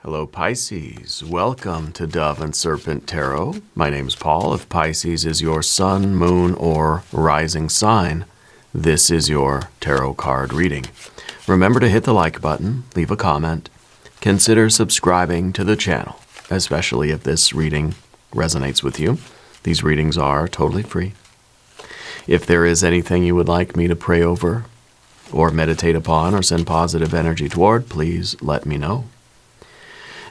Hello Pisces, welcome to Dove and Serpent Tarot. My name's Paul. If Pisces is your sun, moon, or rising sign, this is your tarot card reading. Remember to hit the like button, leave a comment, consider subscribing to the channel, especially if this reading resonates with you. These readings are totally free. If there is anything you would like me to pray over or meditate upon or send positive energy toward, please let me know.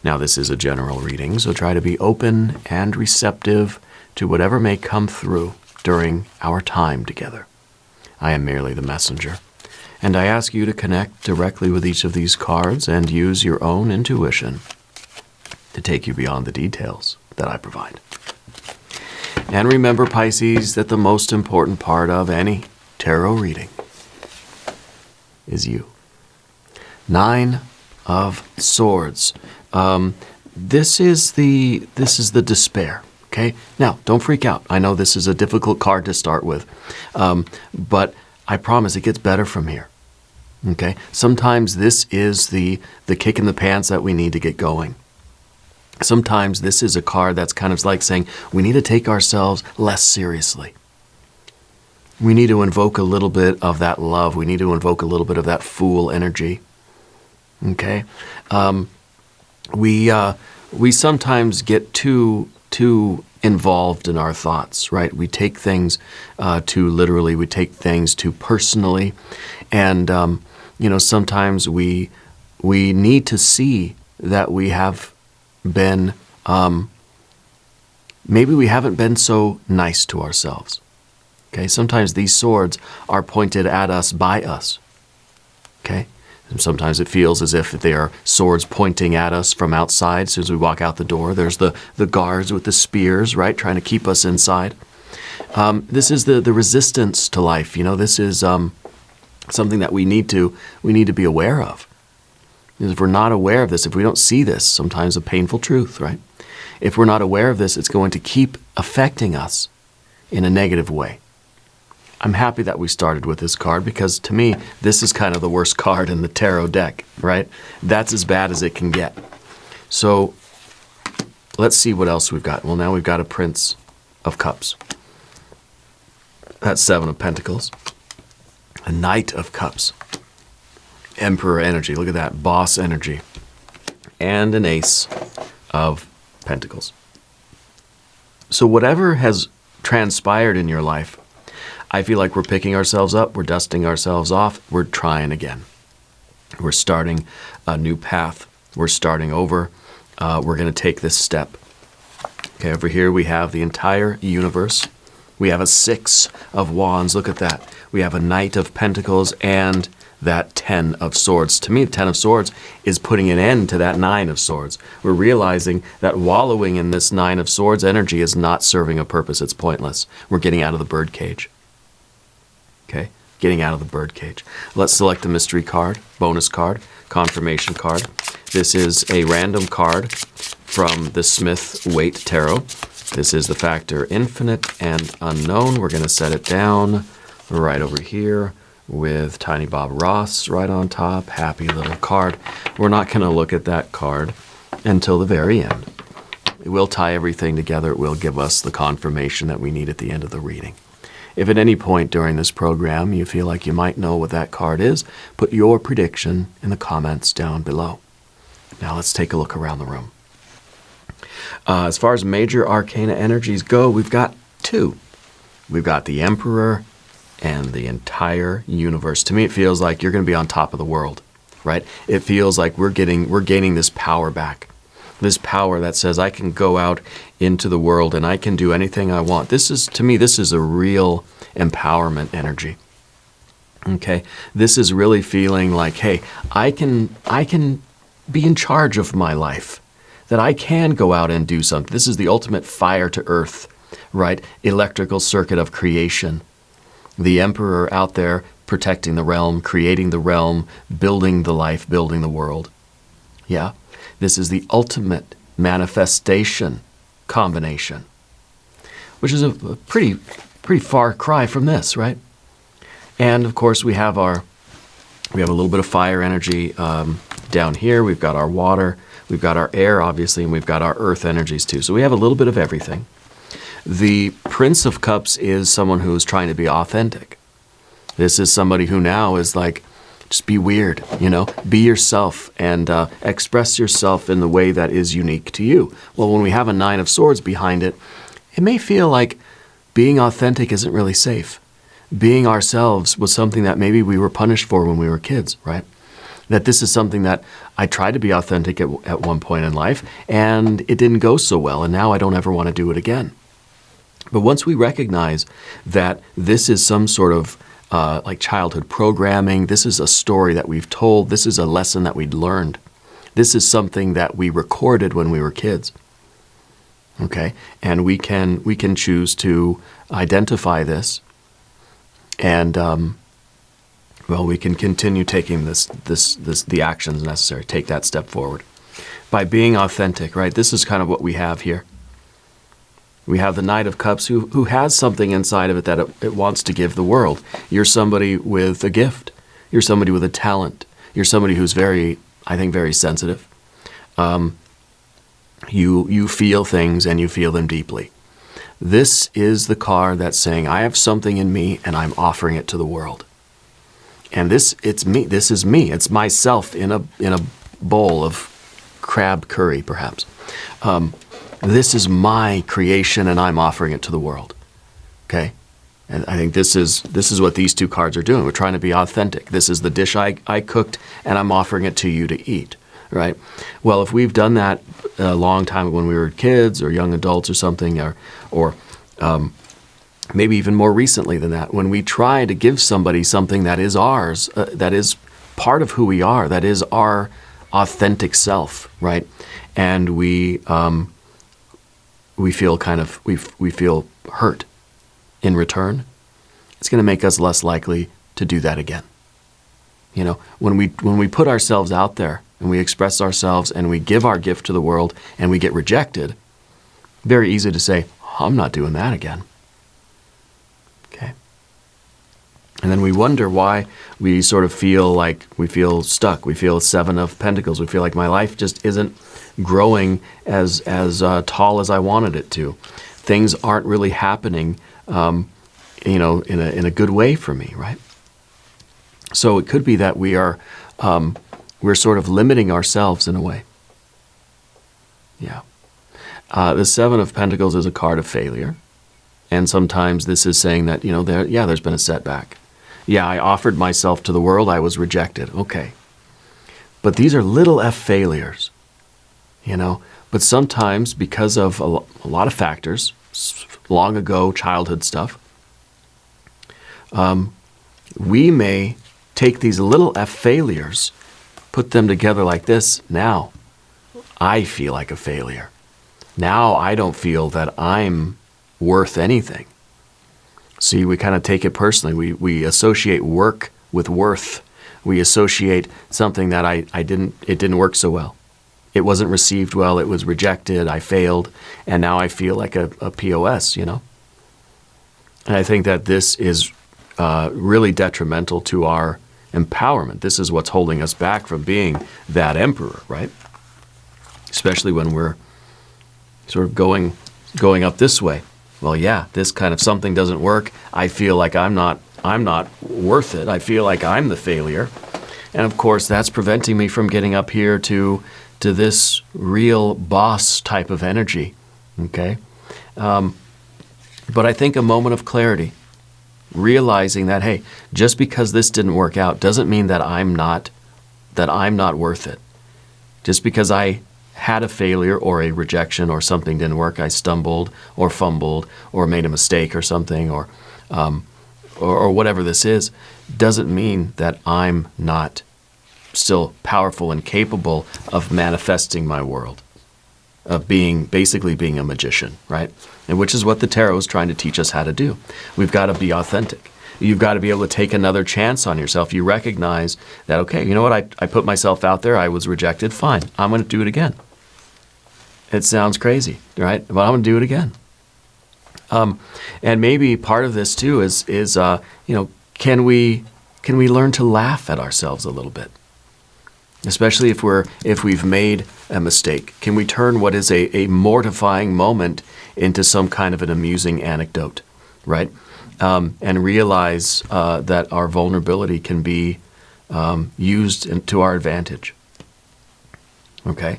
Now, this is a general reading, so try to be open and receptive to whatever may come through during our time together. I am merely the messenger, and I ask you to connect directly with each of these cards and use your own intuition to take you beyond the details that I provide. And remember, Pisces, that the most important part of any tarot reading is you. 9 of Swords. This is the despair. Okay. Now, don't freak out. I know this is a difficult card to start with, but I promise it gets better from here. Okay. Sometimes this is the kick in the pants that we need to get going. Sometimes this is a card that's kind of like saying we need to take ourselves less seriously. We need to invoke a little bit of that love. We need to invoke a little bit of that fool energy. Okay. We sometimes get too involved in our thoughts, right? We take things too literally. We take things too personally, and sometimes we need to see that we have been maybe we haven't been so nice to ourselves. Okay, sometimes these swords are pointed at us by us. Okay. And sometimes it feels as if they are swords pointing at us from outside. As soon as we walk out the door, there's the guards with the spears, right, trying to keep us inside. This is the resistance to life. You know, this is something that we need to be aware of. Because if we're not aware of this, if we don't see this, sometimes a painful truth, right? If we're not aware of this, it's going to keep affecting us in a negative way. I'm happy that we started with this card because, to me, this is kind of the worst card in the tarot deck, right? That's as bad as it can get. So let's see what else we've got. Well, now we've got a Prince of Cups. That's 7 of Pentacles. A Knight of Cups. Emperor energy. Look at that. Boss energy. And an Ace of Pentacles. So whatever has transpired in your life, I feel like we're picking ourselves up, we're dusting ourselves off, we're trying again. We're starting a new path. We're starting over. We're going to take this step. Okay, over here we have the entire universe. We have a 6 of Wands. Look at that. We have a Knight of Pentacles and that 10 of Swords. To me, the 10 of Swords is putting an end to that 9 of Swords. We're realizing that wallowing in this 9 of Swords energy is not serving a purpose. It's pointless. We're getting out of the birdcage. Okay, getting out of the birdcage. Let's select a mystery card, bonus card, confirmation card. This is a random card from the Smith-Waite Tarot. This is the factor infinite and unknown. We're going to set it down right over here with Tiny Bob Ross right on top. Happy little card. We're not going to look at that card until the very end. It will tie everything together. It will give us the confirmation that we need at the end of the reading. If at any point during this program you feel like you might know what that card is, put your prediction in the comments down below. Now let's take a look around the room. As far as major arcana energies go, we've got 2. We've got the Emperor and the entire universe. To me, it feels like you're going to be on top of the world, right? It feels like we're gaining this power back. This power that says I can go out into the world and I can do anything I want. To me, this is a real empowerment energy. Okay, this is really feeling like, hey, I can be in charge of my life. That I can go out and do something. This is the ultimate fire to earth, right? Electrical circuit of creation. The Emperor out there protecting the realm, creating the realm, building the life, building the world. Yeah. This is the ultimate manifestation combination, which is a pretty far cry from this, right? And of course, we have a little bit of fire energy Down here, we've got our water, we've got our air, obviously, and we've got our earth energies too. So we have a little bit of everything. The Prince of Cups is someone who is trying to be authentic. This is somebody who now is like, just be weird, be yourself and express yourself in the way that is unique to you. Well, when we have a Nine of Swords behind it, it may feel like being authentic isn't really safe. Being ourselves was something that maybe we were punished for when we were kids, right? That this is something that I tried to be authentic at one point in life, and it didn't go so well, and now I don't ever want to do it again. But once we recognize that this is some sort of like childhood programming, this is a story that we've told, this is a lesson that we'd learned, this is something that we recorded when we were kids, okay? And we can choose to identify this, and well, we can continue taking the actions necessary, take that step forward by being authentic, right? This is kind of what we have here. We have the Knight of Cups who has something inside of it that it wants to give the world. You're somebody with a gift. You're somebody with a talent. You're somebody who's very, I think, very sensitive. You feel things and you feel them deeply. This is the card that's saying, I have something in me and I'm offering it to the world. And it's me. This is me. It's myself in a bowl of crab curry, perhaps. This is my creation, and I'm offering it to the world. Okay, and I think this is what these two cards are doing. We're trying to be authentic. This is the dish I cooked, and I'm offering it to you to eat. Right? Well, if we've done that a long time when we were kids or young adults or something, or maybe even more recently than that, when we try to give somebody something that is ours, that is part of who we are, that is our authentic self, right? And we feel we feel hurt in return. It's going to make us less likely to do that again. When we put ourselves out there and we express ourselves and we give our gift to the world and we get rejected, very easy to say, I'm not doing that again. Okay. And then we wonder why we sort of feel like we feel stuck. We feel Seven of Pentacles. We feel like my life just isn't growing as tall as I wanted it to. Things aren't really happening, in a good way for me, right? So it could be that we're sort of limiting ourselves in a way. Yeah. The Seven of Pentacles is a card of failure. And sometimes this is saying that, there's been a setback. Yeah, I offered myself to the world. I was rejected. Okay. But these are little f failures, But sometimes because of a lot of factors, long ago childhood stuff, we may take these little f failures, put them together like this. Now, I feel like a failure. Now I don't feel that I'm worth anything. See, we kind of take it personally. We associate work with worth. We associate something that it didn't work so well. It wasn't received well. It was rejected. I failed. And now I feel like a POS, And I think that this is really detrimental to our empowerment. This is what's holding us back from being that emperor, right? Especially when we're sort of going up this way. Well, yeah, this kind of something doesn't work. I feel like I'm not worth it. I feel like I'm the failure. And of course, that's preventing me from getting up here to this real boss type of energy. Okay? But I think a moment of clarity, realizing that, hey, just because this didn't work out doesn't mean that I'm not worth it. Just because I had a failure or a rejection or something didn't work, I stumbled or fumbled or made a mistake or something or whatever this is, doesn't mean that I'm not still powerful and capable of manifesting my world, of basically being a magician, right? And which is what the tarot is trying to teach us how to do. We've got to be authentic. You've got to be able to take another chance on yourself. You recognize that, okay, you know what, I put myself out there, I was rejected, fine, I'm going to do it again. It sounds crazy, right? But I'm going to do it again. And maybe part of this too is can we learn to laugh at ourselves a little bit? Especially if we've made a mistake. Can we turn what is a mortifying moment into some kind of an amusing anecdote, right? And realize that our vulnerability can be used to our advantage. Okay?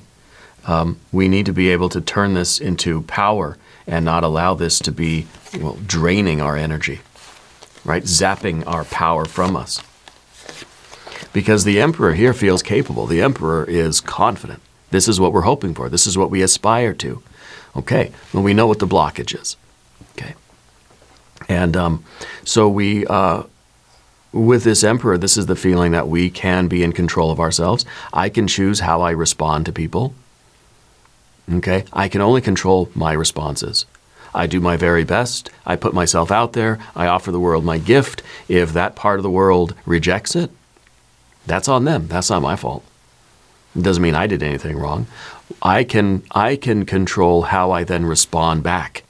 We need to be able to turn this into power and not allow this to be, well, draining our energy, right? Zapping our power from us. Because the Emperor here feels capable. The Emperor is confident. This is what we're hoping for. This is what we aspire to. Okay, well, we know what the blockage is. Okay. And so we, with this Emperor, this is the feeling that we can be in control of ourselves. I can choose how I respond to people. Okay, I can only control my responses. I do my very best. I put myself out there. I offer the world my gift. If that part of the world rejects it, that's on them. That's not my fault. It doesn't mean I did anything wrong. I can control how I then respond back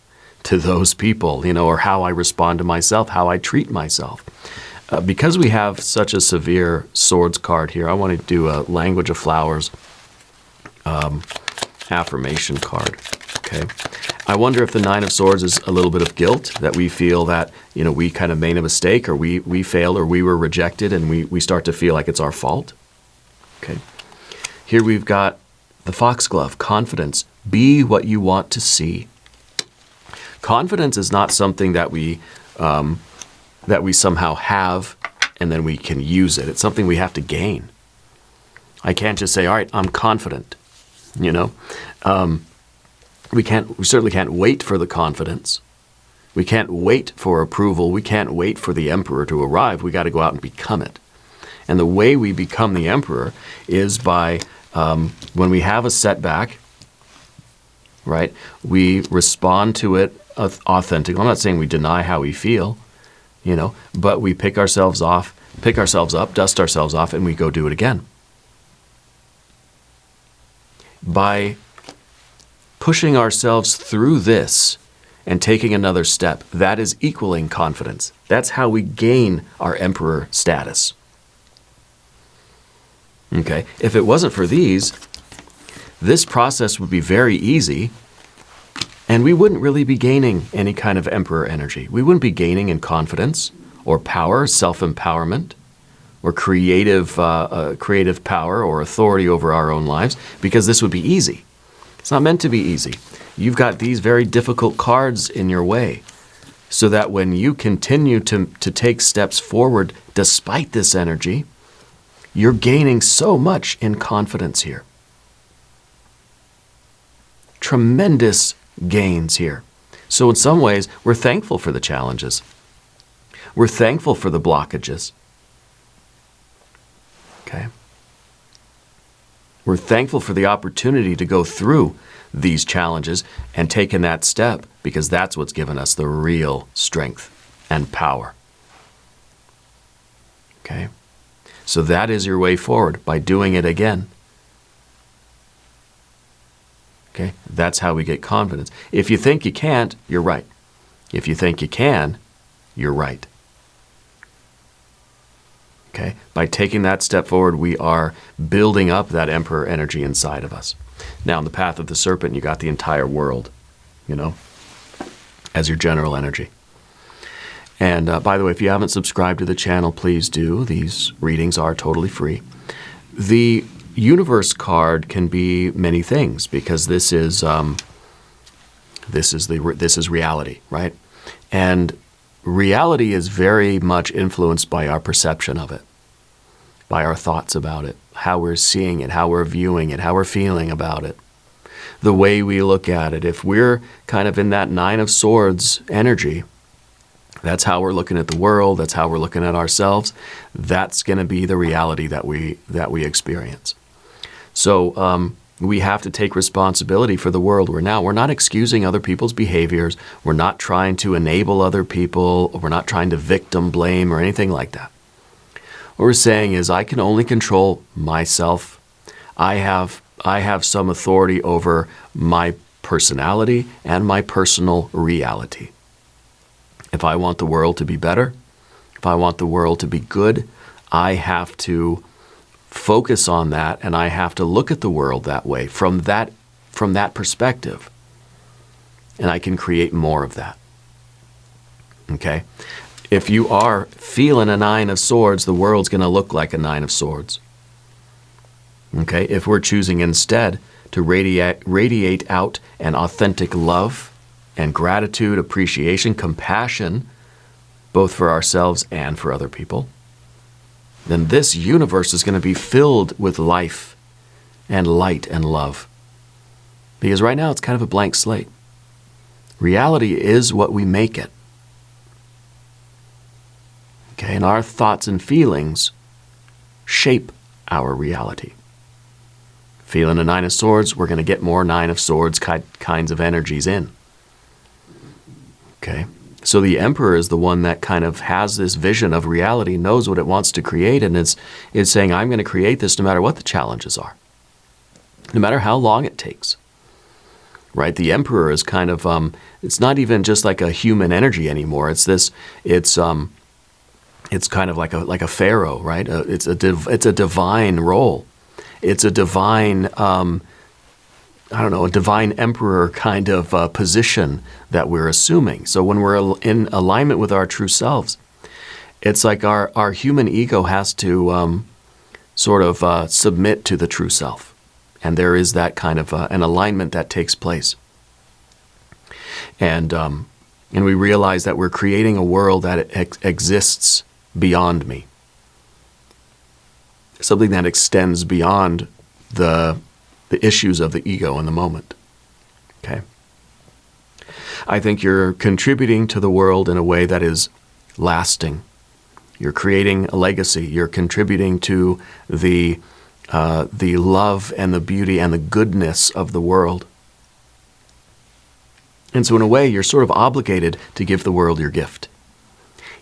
to those people, or how I respond to myself, how I treat myself. Because we have such a severe swords card here, I want to do a language of flowers affirmation card. Okay. I wonder if the Nine of Swords is a little bit of guilt, that we feel that, we kind of made a mistake, or we failed, or we were rejected, and we start to feel like it's our fault. Okay. Here we've got the foxglove, confidence. Be what you want to see. Confidence is not something that we somehow have and then we can use it. It's something we have to gain. I can't just say, all right, I'm confident. We certainly can't wait for the confidence. We can't wait for approval. We can't wait for the Emperor to arrive. We got to go out and become it. And the way we become the Emperor is by, when we have a setback, right, we respond to it authentically. I'm not saying we deny how we feel, but we pick ourselves up, dust ourselves off, and we go do it again. By pushing ourselves through this and taking another step, that is equaling confidence. That's how we gain our Emperor status. Okay, if it wasn't for these, this process would be very easy, and we wouldn't really be gaining any kind of Emperor energy. We wouldn't be gaining in confidence or power, self-empowerment, or creative power or authority over our own lives, because this would be easy. It's not meant to be easy. You've got these very difficult cards in your way, so that when you continue to take steps forward despite this energy, you're gaining so much in confidence here. Tremendous gains here. So in some ways, we're thankful for the challenges. We're thankful for the blockages. Okay? We're thankful for the opportunity to go through these challenges and taking that step, because that's what's given us the real strength and power. Okay? So that is your way forward, by doing it again. Okay? That's how we get confidence. If you think you can't, you're right. If you think you can, you're right. Okay? By taking that step forward, we are building up that Emperor energy inside of us. Now, in the path of the Serpent, you got the entire world, as your general energy. And by the way, if you haven't subscribed to the channel, please do. These readings are totally free. The universe card can be many things, because this is reality, right? And reality is very much influenced by our perception of it, by our thoughts about it, how we're seeing it, how we're viewing it, how we're feeling about it, the way we look at it. If we're kind of in that Nine of Swords energy, that's how we're looking at the world, that's how we're looking at ourselves. That's going to be the reality that we experience. So we have to take responsibility for the world we're now. We're not excusing other people's behaviors. We're not trying to enable other people. We're not trying to victim blame or anything like that. What we're saying is, I can only control myself. I have some authority over my personality and my personal reality. If I want the world to be better, if I want the world to be good, I have to focus on that, and I have to look at the world that way, from that perspective. And I can create more of that. Okay? If you are feeling a 9 of swords, the world's going to look like a 9 of swords. Okay? If we're choosing instead to radiate out an authentic love and gratitude, appreciation, compassion, both for ourselves and for other people, then this universe is going to be filled with life and light and love. Because right now it's kind of a blank slate. Reality is what we make it. Okay, and our thoughts and feelings shape our reality. Feeling a 9 of swords, we're going to get more 9 of swords kinds of energies in. Okay, so the Emperor is the one that kind of has this vision of reality, knows what it wants to create, and is saying, I'm going to create this no matter what the challenges are, no matter how long it takes. Right? The Emperor is kind of, it's not even just like a human energy anymore. It's kind of like a pharaoh, right? It's a divine role. It's a divine, a divine emperor kind of position that we're assuming. So when we're in alignment with our true selves, it's like our human ego has to submit to the true self. And there is that kind of an alignment that takes place. And we realize that we're creating a world that exists beyond me. Something that extends beyond the issues of the ego in the moment. Okay? I think you're contributing to the world in a way that is lasting. You're creating a legacy. You're contributing to the love and the beauty and the goodness of the world. And so in a way, you're sort of obligated to give the world your gift.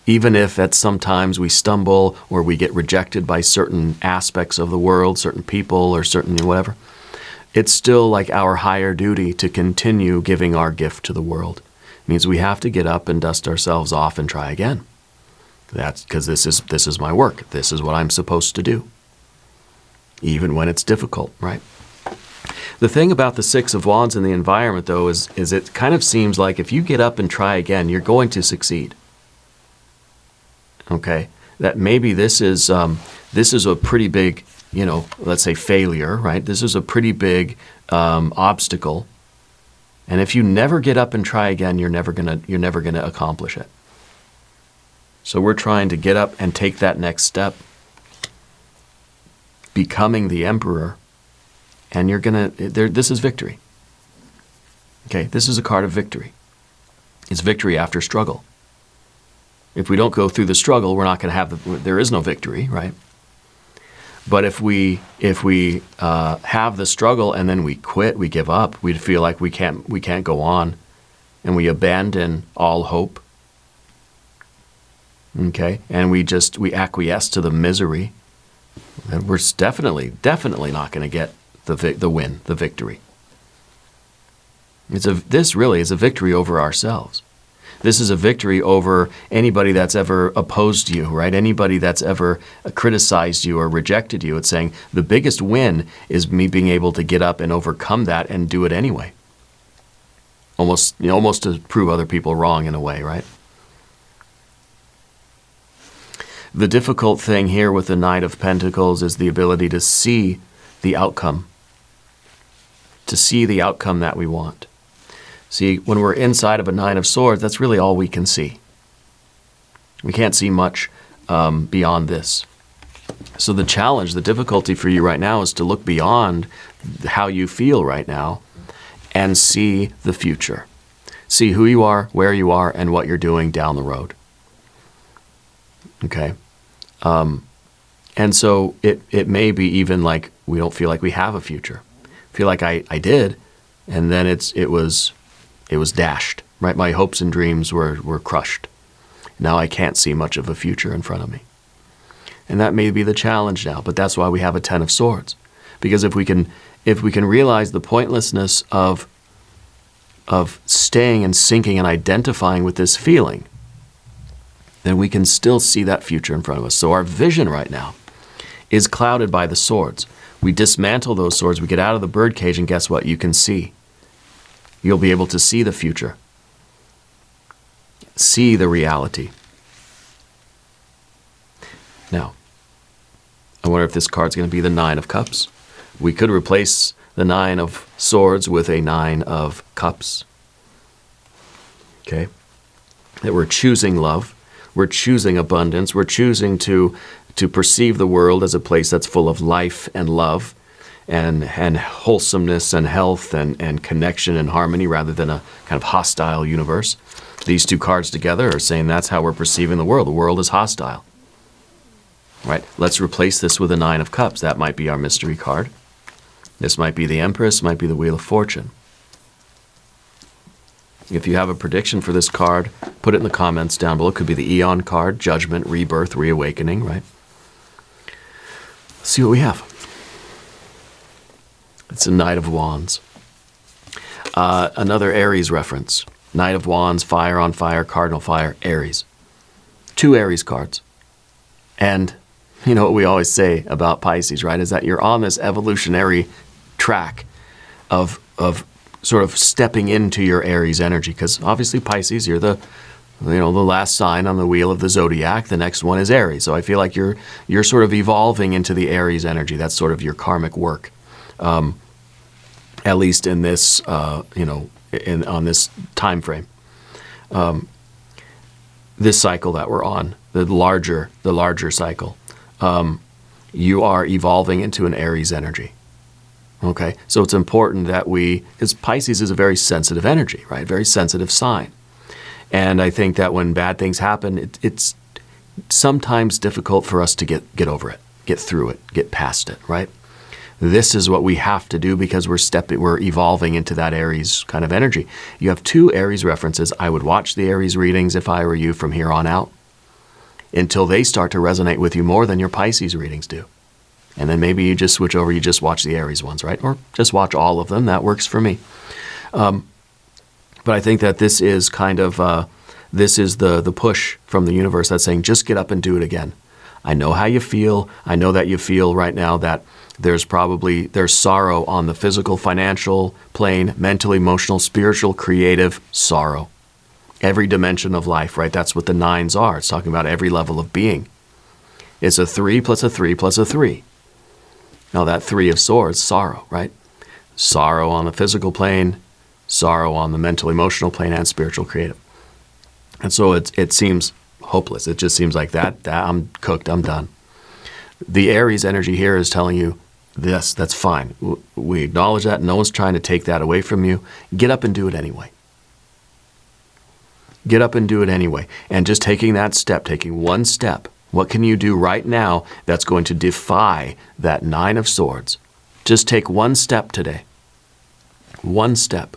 Even if at sometimes we stumble or we get rejected by certain aspects of the world, certain people or certain whatever, it's still like our higher duty to continue giving our gift to the world. It means we have to get up and dust ourselves off and try again. That's because this is my work. This is what I'm supposed to do. Even when it's difficult, right? The thing about the 6 of Wands in the environment, though, is it kind of seems like if you get up and try again, you're going to succeed. Okay? That maybe this is a pretty big, let's say failure, right? This is a pretty big obstacle. And if you never get up and try again, you're never gonna accomplish it. So we're trying to get up and take that next step, becoming the Emperor, and this is victory. Okay, this is a card of victory. It's victory after struggle. If we don't go through the struggle, we're not going to have there is no victory, right? But if we have the struggle and then we quit, we give up, we feel like we can't go on, and we abandon all hope. Okay, and we acquiesce to the misery, and we're definitely not going to get the win, the victory. This really is a victory over ourselves. This is a victory over anybody that's ever opposed you, right? Anybody that's ever criticized you or rejected you. It's saying the biggest win is me being able to get up and overcome that and do it anyway. Almost to prove other people wrong in a way, right? The difficult thing here with the Knight of Pentacles is the ability to see the outcome. To see the outcome that we want. See, when we're inside of a 9 of Swords, that's really all we can see. We can't see much beyond this. So the challenge, the difficulty for you right now is to look beyond how you feel right now and see the future. See who you are, where you are, and what you're doing down the road. Okay? And so it may be even like we don't feel like we have a future. Feel like I did, and then it was dashed, right? My hopes and dreams were crushed. Now I can't see much of a future in front of me. And that may be the challenge now, but that's why we have a 10 of Swords. Because if we can realize the pointlessness of staying and sinking and identifying with this feeling, then we can still see that future in front of us. So our vision right now is clouded by the swords. We dismantle those swords, we get out of the birdcage, and guess what? You can see. You'll be able to see the future. See the reality. Now, I wonder if this card's going to be the Nine of Cups. We could replace the Nine of Swords with a Nine of Cups. Okay? That we're choosing love. We're choosing abundance. We're choosing to perceive the world as a place that's full of life and love and wholesomeness and health and connection and harmony rather than a kind of hostile universe. These two cards together are saying that's how we're perceiving the world. The world is hostile. Right? Let's replace this with a Nine of Cups. That might be our mystery card. This might be the Empress, might be the Wheel of Fortune. If you have a prediction for this card, put it in the comments down below. It could be the Eon card, Judgment, Rebirth, Reawakening, right? Let's see what we have. It's a Knight of Wands. Another Aries reference. Knight of Wands, Fire on Fire, Cardinal Fire, Aries. 2 Aries cards. And you know what we always say about Pisces, right? Is that you're on this evolutionary track of sort of stepping into your Aries energy. Because obviously Pisces, you're the last sign on the wheel of the zodiac. The next one is Aries. So I feel like you're sort of evolving into the Aries energy. That's sort of your karmic work. At least in this, on this time frame. This cycle that we're on, the larger cycle, you are evolving into an Aries energy. Okay, so it's important that because Pisces is a very sensitive energy, right? Very sensitive sign. And I think that when bad things happen, it's sometimes difficult for us to get over it, get through it, get past it, right? This is what we have to do because we're evolving into that Aries kind of energy. You have 2 Aries references. I would watch the Aries readings if I were you from here on out until they start to resonate with you more than your Pisces readings do. And then maybe you just switch over, you just watch the Aries ones, right? Or just watch all of them. That works for me. But I think that this is kind of, this is the push from the universe that's saying, just get up and do it again. I know how you feel. I know that you feel right now that there's sorrow on the physical, financial plane, mental, emotional, spiritual, creative sorrow. Every dimension of life, right? That's what the 9s are. It's talking about every level of being. It's a 3 plus a 3 plus a 3. Now that 3 of Swords, sorrow, right? Sorrow on the physical plane, sorrow on the mental, emotional plane, and spiritual, creative. And so it seems hopeless. It just seems like that I'm cooked, I'm done. The Aries energy here is telling you, this, that's fine. We acknowledge that. No one's trying to take that away from you. Get up and do it anyway. Get up and do it anyway. And just taking that step, taking one step, what can you do right now that's going to defy that 9 of Swords? Just take one step today. One step.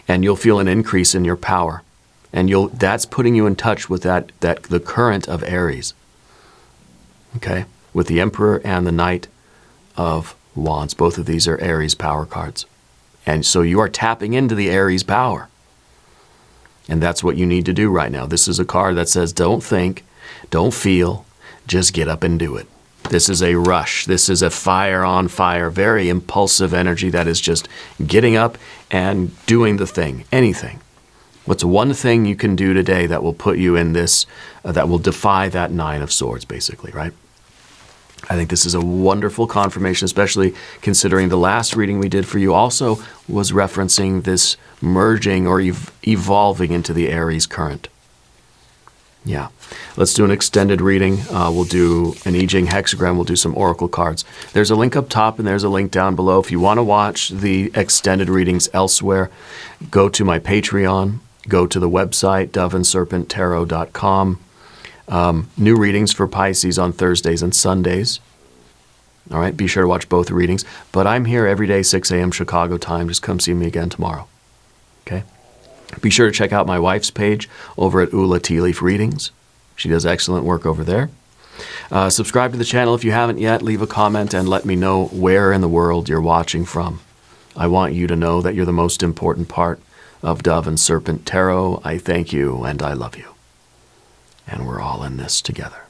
And you'll feel an increase in your power. And that's putting you in touch with the current of Aries. Okay? With the Emperor and the Knight of Wands. Both of these are Aries power cards. And so you are tapping into the Aries power. And that's what you need to do right now. This is a card that says, don't think, don't feel, just get up and do it. This is a rush. This is a fire on fire, very impulsive energy that is just getting up and doing the thing, anything. What's one thing you can do today that will put you in this, that will defy that 9 of Swords, basically, right? I think this is a wonderful confirmation, especially considering the last reading we did for you also was referencing this merging or evolving into the Aries current. Yeah. Let's do an extended reading. We'll do an I Ching hexagram. We'll do some oracle cards. There's a link up top and there's a link down below. If you want to watch the extended readings elsewhere, go to my Patreon. Go to the website, doveandserpenttarot.com. New readings for Pisces on Thursdays and Sundays. All right, be sure to watch both readings. But I'm here every day, 6 a.m. Chicago time. Just come see me again tomorrow. Okay? Be sure to check out my wife's page over at Ula Tea Leaf Readings. She does excellent work over there. Subscribe to the channel if you haven't yet. Leave a comment and let me know where in the world you're watching from. I want you to know that you're the most important part of Dove and Serpent Tarot. I thank you and I love you. And we're all in this together.